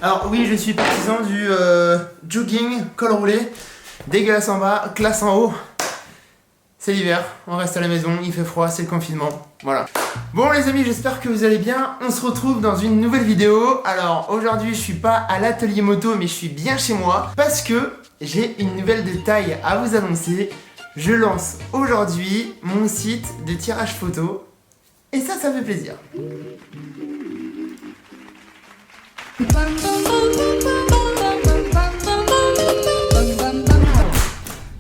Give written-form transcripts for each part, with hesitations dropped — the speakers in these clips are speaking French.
Alors oui, je suis partisan du jogging, col roulé, dégueulasse en bas, classe en haut. C'est l'hiver, on reste à la maison, il fait froid, c'est le confinement, voilà. Bon les amis, j'espère que vous allez bien, on se retrouve dans une nouvelle vidéo. Alors aujourd'hui je suis pas à l'atelier moto mais je suis bien chez moi parce que j'ai une nouvelle de taille à vous annoncer. Je lance aujourd'hui mon site de tirage photo et ça fait plaisir.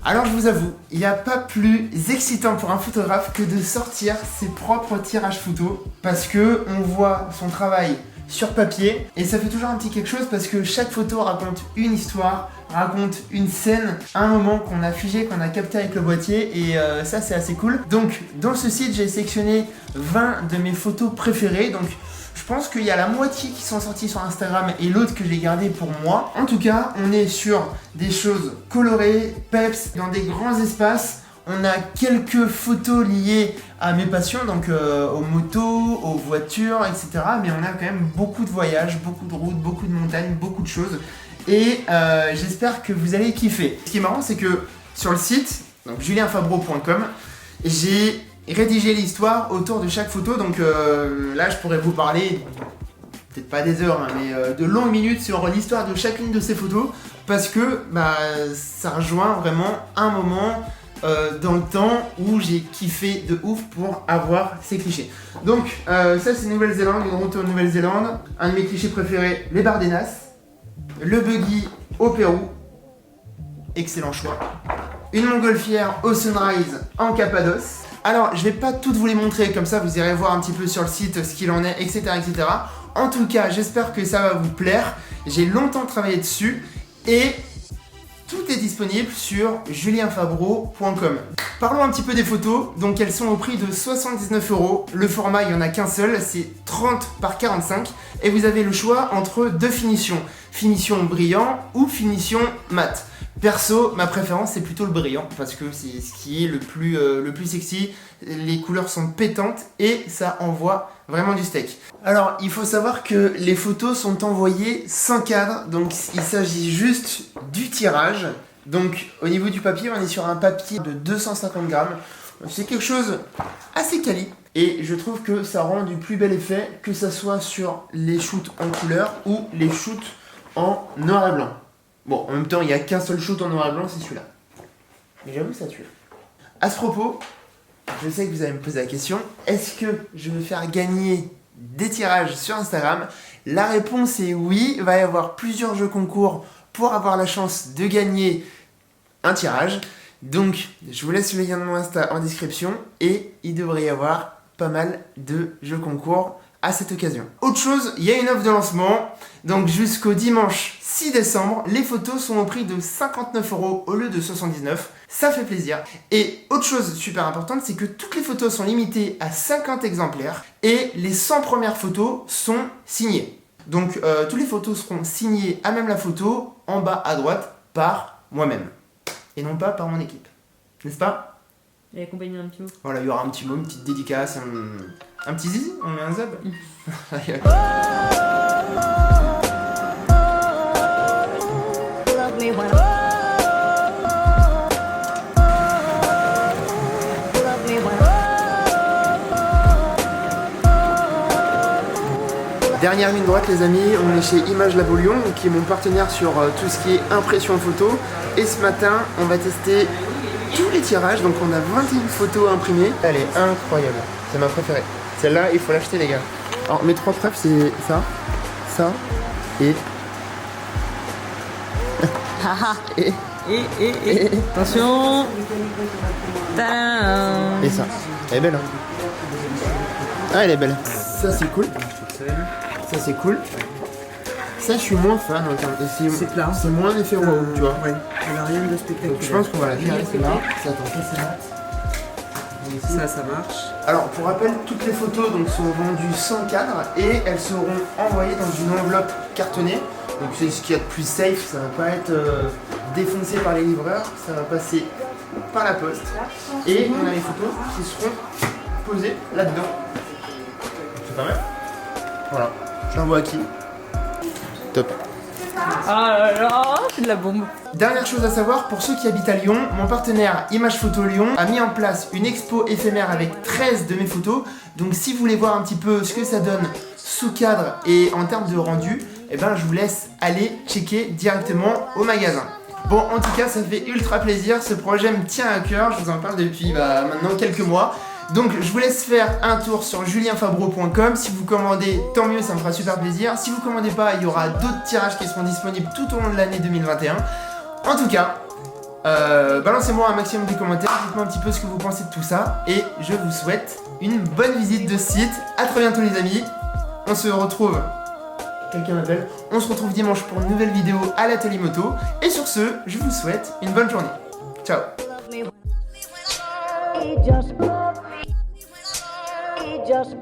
Alors je vous avoue, il n'y a pas plus excitant pour un photographe que de sortir ses propres tirages photos parce que on voit son travail sur papier et ça fait toujours un petit quelque chose parce que chaque photo raconte une histoire, raconte une scène, un moment qu'on a figé, qu'on a capté avec le boîtier et ça c'est assez cool. Donc dans ce site j'ai sélectionné 20 de mes photos préférées, donc je pense qu'il y a la moitié qui sont sorties sur Instagram et l'autre que j'ai gardé pour moi. En tout cas, on est sur des choses colorées, peps, dans des grands espaces. On a quelques photos liées à mes passions, donc aux motos, aux voitures, etc. Mais on a quand même beaucoup de voyages, beaucoup de routes, beaucoup de montagnes, beaucoup de choses. Et j'espère que vous allez kiffer. Ce qui est marrant, c'est que sur le site, donc julienfabreau.com, j'ai rédiger l'histoire autour de chaque photo, donc là je pourrais vous parler, peut-être pas des heures, hein, mais de longues minutes sur l'histoire de chacune de ces photos, parce que ça rejoint vraiment un moment dans le temps où j'ai kiffé de ouf pour avoir ces clichés. Donc ça c'est Nouvelle-Zélande, une route en Nouvelle-Zélande, un de mes clichés préférés, les Bardenas, le buggy au Pérou, excellent choix, une montgolfière au sunrise en Cappadoce. Alors, je vais pas toutes vous les montrer, comme ça vous irez voir un petit peu sur le site ce qu'il en est, etc., etc. En tout cas, j'espère que ça va vous plaire. J'ai longtemps travaillé dessus et tout est disponible sur julienfabreau.com. Parlons un petit peu des photos. Donc, elles sont au prix de 79 €. Le format, il n'y en a qu'un seul, c'est 30 par 45. Et vous avez le choix entre deux finitions. Finition brillant ou finition mat. Perso, ma préférence c'est plutôt le brillant parce que c'est ce qui est le plus sexy, les couleurs sont pétantes et ça envoie vraiment du steak. Alors il faut savoir que les photos sont envoyées sans cadre, donc il s'agit juste du tirage. Donc au niveau du papier, on est sur un papier de 250 grammes, c'est quelque chose assez quali. Et je trouve que ça rend du plus bel effet que ça soit sur les shoots en couleur ou les shoots en noir et blanc. Bon, en même temps, il n'y a qu'un seul shoot en noir et blanc, c'est celui-là. Mais j'avoue, ça tue. À ce propos, je sais que vous allez me poser la question, est-ce que je vais faire gagner des tirages sur Instagram? La réponse est oui, il va y avoir plusieurs jeux concours pour avoir la chance de gagner un tirage. Donc, je vous laisse le lien de mon Insta en description et il devrait y avoir pas mal de jeux concours à cette occasion. Autre chose, il y a une offre de lancement, donc jusqu'au dimanche 6 décembre, les photos sont au prix de 59 € au lieu de 79, ça fait plaisir. Et autre chose super importante, c'est que toutes les photos sont limitées à 50 exemplaires et les 100 premières photos sont signées. Donc toutes les photos seront signées à même la photo, en bas à droite, par moi-même. Et non pas par mon équipe. N'est-ce pas ? Et accompagné d'un petit mot. Voilà, il y aura un petit mot, une petite dédicace, un petit zizi, on met un zab. Dernière ligne droite les amis, on est chez Image Labo Lyon, qui est mon partenaire sur tout ce qui est impression photo. Et ce matin, on va tester tous les tirages, donc on a 21 photos imprimées. Elle est incroyable, c'est ma préférée. Celle-là, il faut l'acheter les gars. Alors mes trois prefs c'est ça, ça et... et... Attention. Tadam. Et ça. Elle est belle hein. Ah elle est belle. Ça c'est cool. Ça c'est cool. Ça je suis moins fan, c'est plat. C'est moins un effet wow, tu vois. Ouais, elle a rien de spectaculaire. Je pense qu'on va la virer celle-là. Ça, attends, ça c'est là. Ça marche. Alors pour rappel, toutes les photos donc, sont vendues sans cadre et elles seront envoyées dans une enveloppe cartonnée. Donc c'est ce qu'il y a de plus safe, ça va pas être défoncé par les livreurs, ça va passer par la poste. Et on a les photos qui seront posées là-dedans. C'est pas mal. Voilà. Je l'envoie à qui? Top. Ah là là, c'est de la bombe. Dernière chose à savoir, pour ceux qui habitent à Lyon, mon partenaire Image Photo Lyon a mis en place une expo éphémère avec 13 de mes photos. Donc si vous voulez voir un petit peu ce que ça donne sous cadre et en termes de rendu, eh ben je vous laisse aller checker directement au magasin. Bon, en tout cas, ça fait ultra plaisir, ce projet me tient à cœur, je vous en parle depuis maintenant quelques mois. Donc je vous laisse faire un tour sur julienfabreau.com. Si vous commandez, tant mieux, ça me fera super plaisir. Si vous commandez pas, il y aura d'autres tirages qui seront disponibles tout au long de l'année 2021. En tout cas, balancez-moi un maximum de commentaires, dites-moi un petit peu ce que vous pensez de tout ça. Et je vous souhaite une bonne visite de ce site. A très bientôt les amis. On se retrouve... Quelqu'un m'appelle. On se retrouve dimanche pour une nouvelle vidéo à l'atelier moto. Et sur ce, je vous souhaite une bonne journée. Ciao. He just